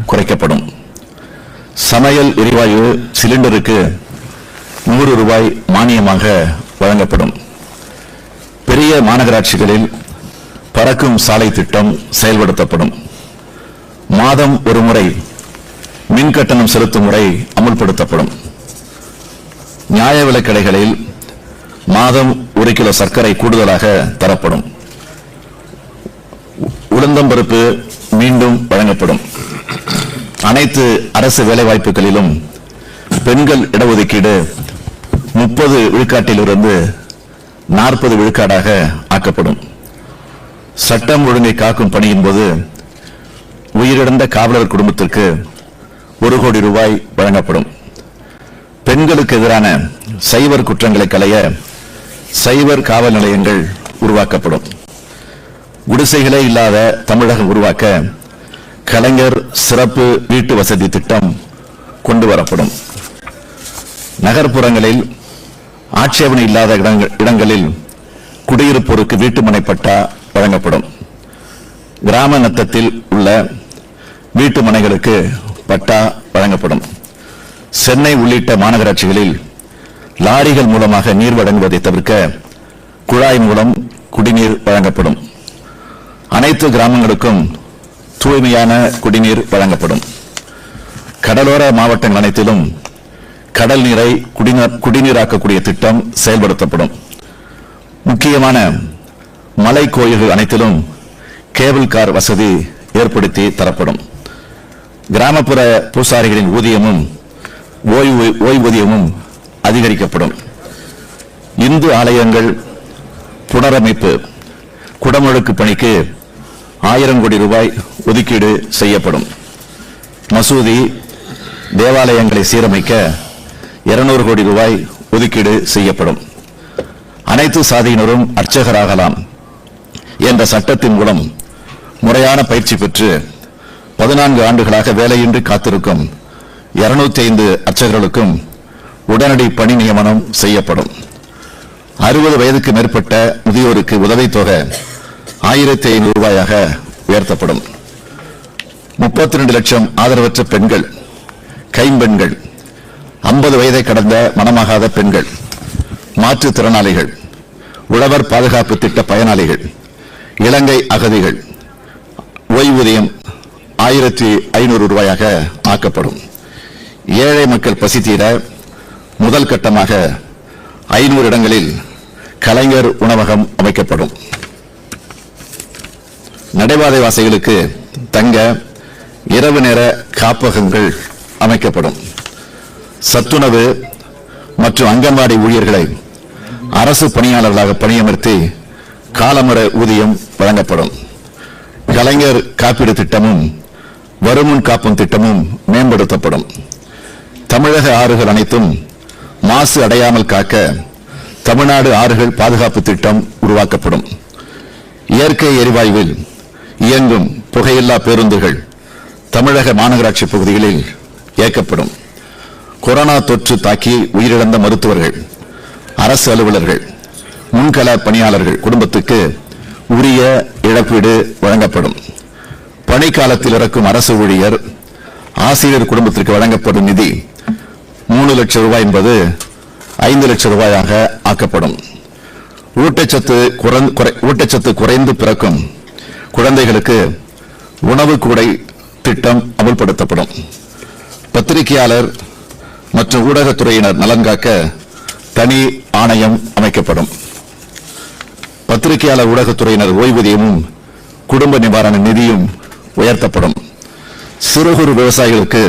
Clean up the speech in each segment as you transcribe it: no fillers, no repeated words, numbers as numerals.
குறைக்கப்படும். சமையல் எரிவாயு சிலிண்டருக்கு 100 ரூபாய் மானியமாக வழங்கப்படும். பெரிய மாநகராட்சிகளில் பறக்கும் சாலை திட்டம் செயல்படுத்தப்படும். மாதம் ஒரு முறை மின் கட்டணம் செலுத்தும் முறை அமுல்படுத்தப்படும். நியாய விலைக் கடைகளில் மாதம் 1 கிலோ சர்க்கரை கூடுதலாக தரப்படும். உளுந்தம்பருப்பு மீண்டும் வழங்கப்படும். அனைத்து அரசு வேலைவாய்ப்புகளிலும் பெண்கள் இடஒதுக்கீடு 30 விழுக்காட்டிலிருந்து 40 விழுக்காடாக ஆக்கப்படும். சட்டம் ஒழுங்கை காக்கும் பணியின் போது உயிரிழந்த காவலர் குடும்பத்திற்கு 1 கோடி ரூபாய் வழங்கப்படும். பெண்களுக்கு எதிரான சைபர் குற்றங்களை களைய சைபர் காவல் நிலையங்கள் உருவாக்கப்படும். குடிசைகளே இல்லாத தமிழகம் உருவாக்க கலைஞர் சிறப்பு வீட்டு வசதி திட்டம் கொண்டு வரப்படும். நகர்ப்புறங்களில் ஆட்சேபனை இல்லாத இடங்களில் குடியிருப்போருக்கு வீட்டுமனை பட்டா வழங்கப்படும். கிராம நத்தத்தில் உள்ள வீட்டு மனைகளுக்கு பட்டா வழங்கப்படும். சென்னை உள்ளிட்ட மாநகராட்சிகளில் லாரிகள் மூலமாக நீர் வழங்குவதை தவிர்க்க குழாய் மூலம் குடிநீர் வழங்கப்படும். அனைத்து கிராமங்களுக்கும் தூய்மையான குடிநீர் வழங்கப்படும். கடலோர மாவட்டங்கள் அனைத்திலும் கடல் நீரை குடிநீராக்கக்கூடிய திட்டம் செயல்படுத்தப்படும். முக்கியமான மலை கோயில்கள் அனைத்திலும் கேபிள் கார் வசதி ஏற்படுத்தி தரப்படும். கிராமப்புற பூசாரிகளின் ஊதியமும் ஓய்வூதியமும் அதிகரிக்கப்படும். இந்து ஆலயங்கள் புனரமைப்பு குடமுழுக்கு பணிக்கு 1000 கோடி ரூபாய் ஒதுக்கீடு செய்யப்படும். மசூதி தேவாலயங்களை சீரமைக்க 200 கோடி ரூபாய் ஒதுக்கீடு செய்யப்படும். அனைத்து சாதியினரும் அர்ச்சகராகலாம் என்ற சட்டத்தின் மூலம் முறையான பயிற்சி பெற்று 14 ஆண்டுகளாக வேலையின்றி காத்திருக்கும் 205 அர்ச்சகர்களுக்கும் உடனடி பணி நியமனம் செய்யப்படும். 60 வயதுக்கு மேற்பட்ட முதியோருக்கு உதவித்தொகை 1500 ரூபாயாக உயர்த்தப்படும். 32 லட்சம் ஆதரவற்ற பெண்கள், கைம்பெண்கள், 50 வயதை கடந்த மணமாகாத பெண்கள், மாற்றுத்திறனாளிகள், உழவர் பாதுகாப்பு திட்ட பயனாளிகள், இலங்கை அகதிகள் ஓய்வூதியம் 1500 ரூபாயாக ஆக்கப்படும். ஏழை மக்கள் பசி தீர முதல் கட்டமாக 500 இடங்களில் கலைஞர் உணவகம் அமைக்கப்படும். நடைபாதை வாசிகளுக்கு தங்க இரவு நேர காப்பகங்கள் அமைக்கப்படும். சத்துணவு மற்றும் அங்கன்வாடி ஊழியர்களை அரசு பணியாளர்களாக பணியமர்த்தி காலமுறை ஊதியம் வழங்கப்படும். கலைஞர் காப்பீடு திட்டமும் வருமுன் காப்பும் திட்டமும் மேம்படுத்தப்படும். தமிழக ஆறுகள் அனைத்தும் மாசு அடையாமல் காக்க தமிழ்நாடு ஆறுகள் பாதுகாப்பு திட்டம் உருவாக்கப்படும். இயற்கை எரிவாயுவில் இயங்கும் புகையில்லா பேருந்துகள் தமிழக மாநகராட்சி பகுதிகளில் இயக்கப்படும். கொரோனா தொற்று தாக்கி உயிரிழந்த மருத்துவர்கள், அரசு அலுவலர்கள், முன்கள பணியாளர்கள் குடும்பத்துக்கு உரிய இழப்பீடு வழங்கப்படும். பணிக்காலத்தில் இறக்கும் அரசு ஊழியர், ஆசிரியர் குடும்பத்திற்கு வழங்கப்படும் நிதி 3 லட்சம் ரூபாய் என்பது 5 லட்சம் ரூபாயாக ஆக்கப்படும். ஊட்டச்சத்து குறைந்து பிறக்கும் குழந்தைகளுக்கு உணவு கூடை திட்டம் அமல்படுத்தப்படும். பத்திரிகையாளர் மற்றும் ஊடகத்துறையினர் நலன் காக்க தனி ஆணையம் அமைக்கப்படும். பத்திரிகையாளர் ஊடகத்துறையினர் ஓய்வூதியமும் குடும்ப நிவாரண நிதியும் உயர்த்தப்படும். சிறு குறு விவசாயிகளுக்கு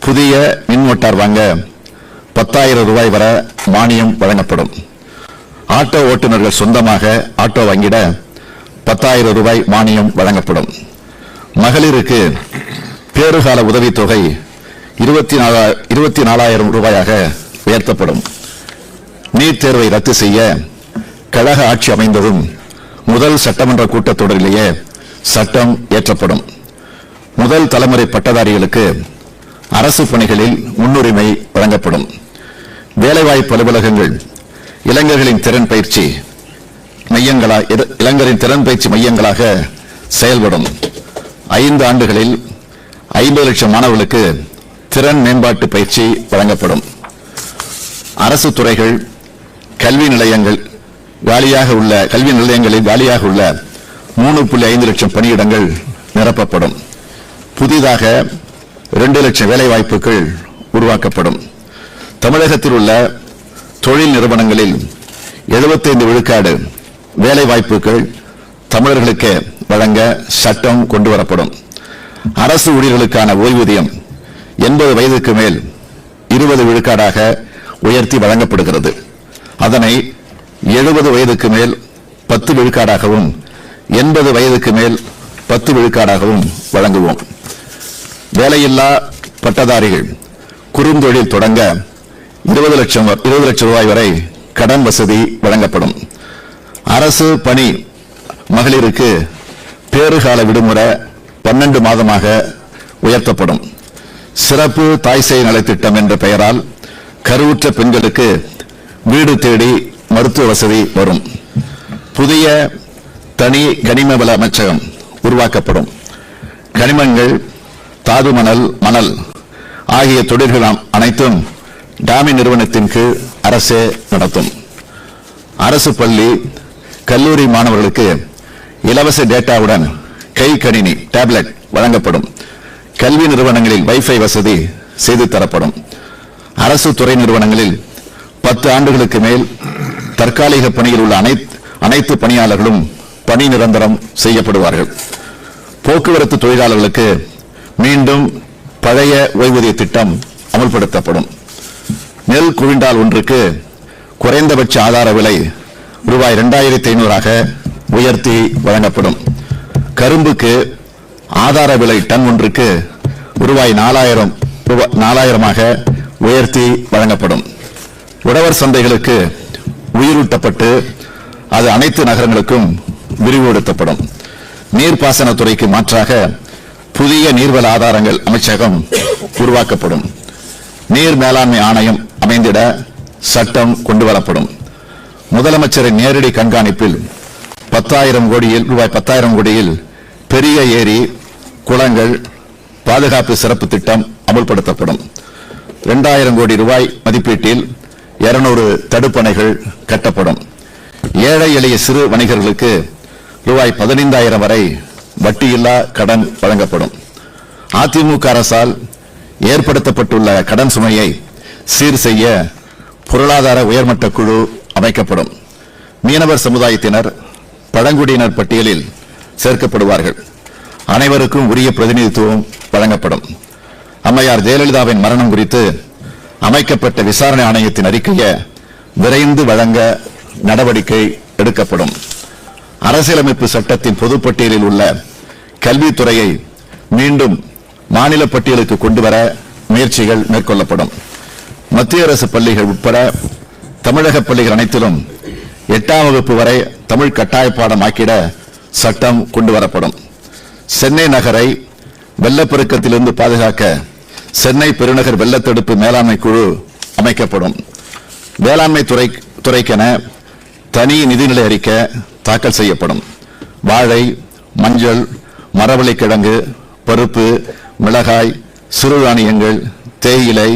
புதிய மின் மோட்டார் வாங்க 10,000 ரூபாய் வரை மானியம் வழங்கப்படும். ஆட்டோ ஓட்டுநர்கள் சொந்தமாக ஆட்டோ வாங்கிட 10,000 ரூபாய் மானியம் வழங்கப்படும். மகளிருக்கு பேறுகால உதவித்தொகை 24,000 ரூபாயாக உயர்த்தப்படும். நீட் தேர்வை ரத்து செய்ய கழக ஆட்சி அமைந்ததும் முதல் சட்டமன்ற கூட்டத்தொடரிலேயே சட்டம் இயற்றப்படும். முதல் தலைமுறை பட்டதாரிகளுக்கு அரசு பணிகளில் முன்னுரிமை வழங்கப்படும். வேலைவாய்ப்பு அலுவலகங்கள் இளைஞர்களின் திறன் பயிற்சி மையங்களாக செயல்படும். 5 ஆண்டுகளில் 50 லட்சம் மாணவர்களுக்கு திறன் மேம்பாட்டு பயிற்சி வழங்கப்படும். அரசு துறைகள் கல்வி நிலையங்களில் காலியாக உள்ள 3.5 லட்சம் பணியிடங்கள் நிரப்பப்படும். புதிதாக 2 லட்சம் வேலை வாய்ப்புகள் உருவாக்கப்படும். தமிழகத்தில் உள்ள தொழில் நிறுவனங்களில் 75 விழுக்காடு வேலை வாய்ப்புகள் தமிழர்களுக்கு வழங்க சட்டம் கொண்டுவரப்படும். அரசு ஊழியர்களுக்கான ஓய்வூதியம் 80 வயதுக்கு மேல் 20 விழுக்காடாக உயர்த்தி வழங்கப்படுகிறது. அதனை 70 வயதுக்கு மேல் 10 விழுக்காடாகவும் 80 வயதுக்கு மேல் 10 விழுக்காடாகவும் வழங்குவோம். வேலையில்லா பட்டதாரிகள் குறுந்தொழில் தொடங்க 20 லட்சம் ரூபாய் வரை கடன் வசதி வழங்கப்படும். அரசு பணி மகளிருக்கு பேறுகால விடுமுறை 12 மாதமாக உயர்த்தப்படும். சிறப்பு தாய் சேய் நலத்திட்டம் என்ற பெயரால் கருவுற்ற பெண்களுக்கு வீடு தேடி மருத்துவ வசதி வரும். புதிய தனி கனிம வள அமைச்சகம் உருவாக்கப்படும். கனிமங்கள், தாது மணல் ஆகிய தொழில்கள் அனைத்தும் டாமி நிறுவனத்தின் கீழ் அரசே நடத்தும். அரசு பள்ளி கல்லூரி மாணவர்களுக்கு இலவச டேட்டாவுடன் கை கணினி டேப்லெட் வழங்கப்படும். கல்வி நிறுவனங்களில் வைஃபை வசதி செய்து தரப்படும். அரசு துறை நிறுவனங்களில் 10 ஆண்டுகளுக்கு மேல் தற்காலிக பணியில் உள்ள அனைத்து பணியாளர்களும் பணி நிரந்தரம் செய்யப்படுவார்கள். போக்குவரத்து தொழிலாளர்களுக்கு மீண்டும் பழைய ஓய்வூதிய திட்டம் அமல்படுத்தப்படும். நெல் குவிண்டால் ஒன்றுக்கு குறைந்தபட்ச ஆதார விலை ரூபாய் 2500 உயர்த்தி வழங்கப்படும். கரும்புக்கு ஆதார விலை டன் ஒன்றுக்கு ரூபாய் 4000 உயர்த்தி வழங்கப்படும். உழவர் சந்தைகளுக்கு உயிரூட்டப்பட்டு அது அனைத்து நகரங்களுக்கும் விரிவுபடுத்தப்படும். நீர்ப்பாசனத்துறைக்கு மாற்றாக புதிய நீர்வள ஆதாரங்கள் அமைச்சகம் உருவாக்கப்படும். நீர் மேலாண்மை ஆணையம் அமைந்திட சட்டம் கொண்டுவரப்படும். முதலமைச்சரின் நேரடி கண்காணிப்பில் ரூபாய் 10,000 கோடியில் பெரிய ஏரி, குளங்கள் பாதுகாப்பு சிறப்பு திட்டம் அமல்படுத்தப்படும். 2000 கோடி ரூபாய் மதிப்பீட்டில் 200 தடுப்பணைகள் கட்டப்படும். ஏழை எளிய சிறு வணிகர்களுக்கு ரூபாய் 15,000 வரை வட்டியில்லா கடன் வழங்கப்படும். அதிமுக அரசால் ஏற்படுத்தப்பட்டுள்ள கடன் சுமையை சீர் செய்ய பொருளாதார உயர்மட்ட குழு அமைக்கப்படும். மீனவர் சமுதாயத்தினர் பழங்குடியினர் பட்டியலில் சேர்க்கப்படுவார்கள். அனைவருக்கும் உரிய பிரதிநிதித்துவம் வழங்கப்படும். அம்மையார் ஜெயலலிதாவின் மரணம் குறித்து அமைக்கப்பட்ட விசாரணை ஆணையத்தின் அறிக்கையை விரைந்து வழங்க நடவடிக்கை எடுக்கப்படும். அரசியலமைப்பு சட்டத்தின் பொதுப்பட்டியலில் உள்ள கல்வித்துறையை மீண்டும் மாநில பட்டியலுக்கு கொண்டுவர முயற்சிகள் மேற்கொள்ளப்படும். மத்திய அரசு பள்ளிகள் உட்பட தமிழக பள்ளிகள் அனைத்திலும் 8ஆம் வகுப்பு வரை தமிழ் கட்டாய பாடமாக்கிட சட்டம் கொண்டுவரப்படும். சென்னை நகரை வெள்ளப்பெருக்கத்திலிருந்து பாதுகாக்க சென்னை பெருநகர் வெள்ளத்தடுப்பு மேலாண்மை குழு அமைக்கப்படும். வேளாண்மை துறைக்கென தனி நிதிநிலை அறிக்கை தாக்கல் செய்யப்படும். வாழை, மஞ்சள், மரவள்ளிக்கிழங்கு, பருப்பு, மிளகாய், சிறுதானியங்கள், தேயிலை,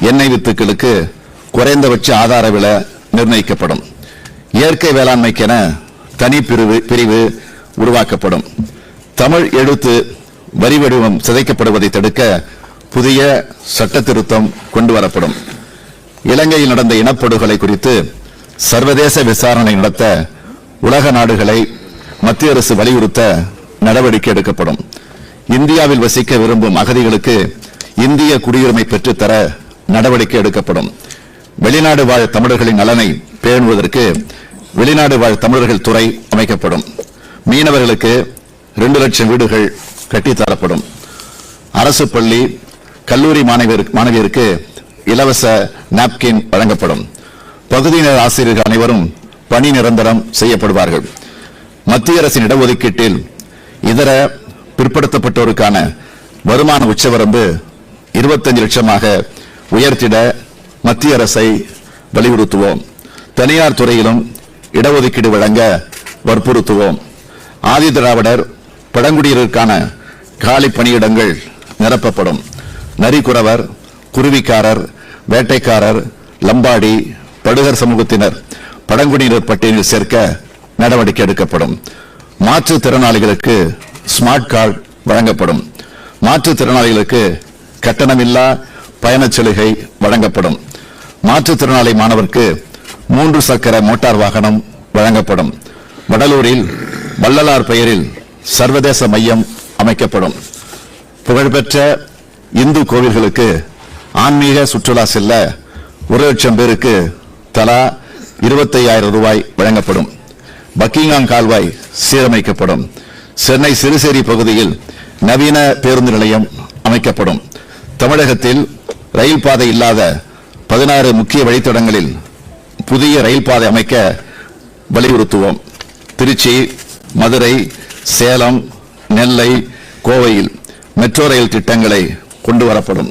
எண்ணெய் வித்துக்களுக்கு குறைந்தபட்ச ஆதார விலை நிர்ணயிக்கப்படும். இயற்கை வேளாண்மைக்கென தனி பிரிவு உருவாக்கப்படும். தமிழ் எழுத்து வரி வடிவம் சிதைக்கப்படுவதை தடுக்க புதிய சட்ட திருத்தம் கொண்டுவரப்படும். இலங்கையில் நடந்த இனப்படுகொலை குறித்து சர்வதேச விசாரணை நடத்த உலக நாடுகளை மத்திய அரசு வலியுறுத்த நடவடிக்கை எடுக்கப்படும். இந்தியாவில் வசிக்க விரும்பும் அகதிகளுக்கு இந்திய குடியுரிமை பெற்றுத்தர நடவடிக்கை எடுக்கப்படும். வெளிநாடு வாழ் தமிழர்களின் நலனை பேணுவதற்கு வெளிநாடு வாழ் தமிழர்கள் துறை அமைக்கப்படும். மீனவர்களுக்கு 2 லட்சம் வீடுகள் கட்டித்தரப்படும். அரசு பள்ளி கல்லூரி மாணவியருக்கு இலவச நாப்கின் வழங்கப்படும். பகுதியினர் ஆசிரியர்கள் அனைவரும் பணி நிரந்தரம் செய்யப்படுவார்கள். மத்திய அரசின் இடஒதுக்கீட்டில் இதர பிற்படுத்தப்பட்டோருக்கான வருமான உச்சவரம்பு 25 லட்சமாக உயர்த்திட மத்திய அரசை வலியுறுத்துவோம். தனியார் துறையிலும் இடஒதுக்கீடு வழங்க வற்புறுத்துவோம். ஆதி திராவிடர் பழங்குடியினருக்கான காலி பணியிடங்கள் நிரப்பப்படும். நரிக்குறவர், குருவிக்காரர், வேட்டைக்காரர், லம்பாடி, படுகர் சமூகத்தினர் பழங்குடியினர் பட்டியலில் சேர்க்க நடவடிக்கை எடுக்கப்படும். மாற்றுத்திறனாளிகளுக்கு ஸ்மார்ட் கார்டு வழங்கப்படும். மாற்றுத்திறனாளிகளுக்கு கட்டணமில்லா பயணச் சலுகை வழங்கப்படும். மாற்றுத்திறனாளி மாணவருக்கு 3 சக்கர மோட்டார் வாகனம் வழங்கப்படும். வடலூரில் வள்ளலார் பெயரில் சர்வதேச மையம் அமைக்கப்படும். புகழ்பெற்ற இந்து கோவில்களுக்கு ஆன்மீக சுற்றுலா செல்ல 1,00,000 பேருக்கு தலா 25,000 ரூபாய் வழங்கப்படும். பக்கிங்ஹாம் கால்வாய் சீரமைக்கப்படும். சென்னை சிறுசேரி பகுதியில் நவீன பேருந்து நிலையம் அமைக்கப்படும். தமிழகத்தில் ரயில் பாதை இல்லாத 16 முக்கிய வழித்தடங்களில் புதிய ரயில் பாதை அமைக்க வலியுறுத்துவோம். திருச்சி, மதுரை, சேலம், நெல்லை, கோவையில் மெட்ரோ ரயில் திட்டங்களை கொண்டு வரப்படும்.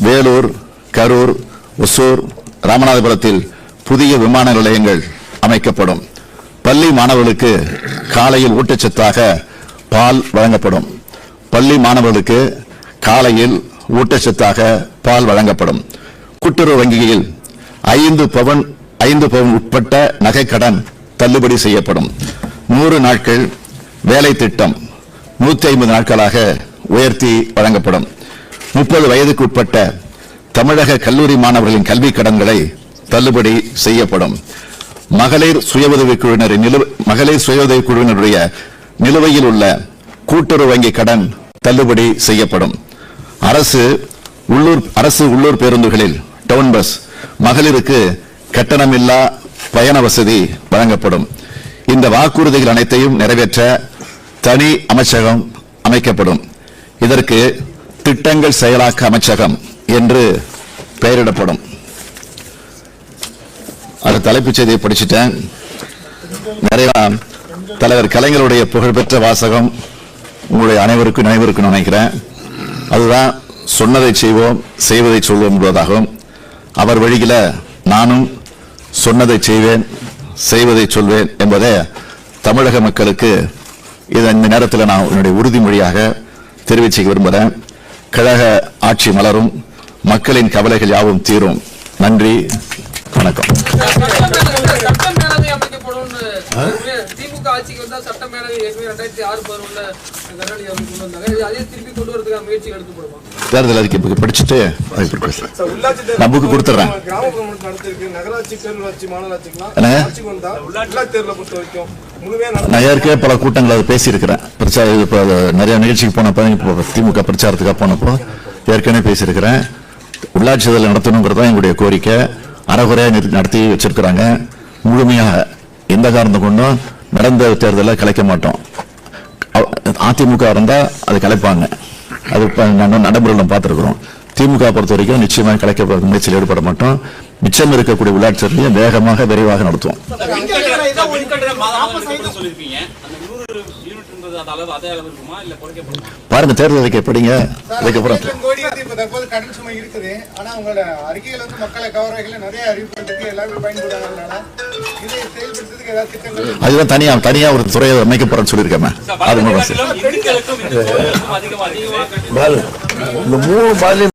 வேலூர், கரூர், ஒசூர், ராமநாதபுரத்தில் புதிய விமான நிலையங்கள் அமைக்கப்படும். பள்ளி மாணவர்களுக்கு காலையில் ஊட்டச்சத்தாக பால் வழங்கப்படும். பள்ளி மாணவர்களுக்கு காலையில் ஊட்டச்சத்தாக பால் வழங்கப்படும். கூட்டுறவு வங்கியில் 5 பவுன் உட்பட்ட நகைக்கடன் தள்ளுபடி செய்யப்படும். 100 நாட்கள் வேலை திட்டம் 150 நாட்களாக உயர்த்தி வழங்கப்படும். 30 வயதுக்கு உட்பட்ட தமிழக கல்லூரி மாணவர்களின் கல்வி கடன்களை தள்ளுபடி செய்யப்படும். மகளிர் சுய உதவிக் குழுவினருடைய நிலுவையில் உள்ள கூட்டுறவு வங்கி கடன் தள்ளுபடி செய்யப்படும். அரசு உள்ளூர் பேருந்துகளில் டவுன் பஸ் மகளிருக்கு கட்டணமில்லா பயண வசதி வழங்கப்படும். இந்த வாக்குறுதிகள் அனைத்தையும் நிறைவேற்ற தனி அமைச்சகம் அமைக்கப்படும். இதற்கு திட்டங்கள் செயலாக்க அமைச்சகம் என்று பெயரிடப்படும். அது தலைப்புச் செய்தியை படிச்சுட்டேன். நிறைய தலைவர் கலைஞருடைய புகழ்பெற்ற வாசகம் உங்களுடைய அனைவருக்கும் நினைவிருக்கும் நினைக்கிறேன். அதுதான் சொன்னதை செய்வோம், செய்வதை சொல்வோம் என்பதாகும். அவர் வழியில நானும் சொன்னதை செய்வேன், செய்வதை சொல்வேன் என்பதை தமிழக மக்களுக்கு இந்த நேரத்தில் நான் என்னுடைய உறுதிமொழியாக தெரிவிக்க விரும்புகிறேன். கழக ஆட்சி மலரும், மக்களின் கவலைகள் யாவும் தீரும். நன்றி, வணக்கம். தேர்தல் அறிக்கை படிச்சுட்டு நான் புக்கு கொடுத்துறேன். நான் ஏற்கனவே பல கூட்டங்கள் பேசியிருக்கிறேன். நிறைய நிகழ்ச்சிக்கு போனப்போ திமுக பிரச்சாரத்துக்காக போனப்போ ஏற்கனவே பேசியிருக்கிறேன். உள்ளாட்சி தேர்தல் நடத்தணுங்கிறதா எங்களுடைய கோரிக்கை. அறகுறையா நடத்தி வச்சிருக்கிறாங்க. முழுமையாக எந்த காரணம் கொண்டும் நடந்த தேர்தலை கலைக்க மாட்டோம். அதிமுக இருந்தா அது கலைப்பாங்க. அது நடைமுறையில் பார்த்திருக்கிறோம். திமுக பொறுத்த வரைக்கும் நிச்சயமாக கலைக்க முயற்சியில் ஈடுபட மாட்டோம். மிச்சம் இருக்கக்கூடிய உள்ளாட்சி தேர்தலையும் வேகமாக விரைவாக நடத்துவோம். பாருங்க, தேர்தல் அறிக்கை எப்படிங்க. அதுக்கப்புறம் அதுதான் தனியா ஒரு துறையை அமைக்கப்படுறேன்னு சொல்லியிருக்கேன். அது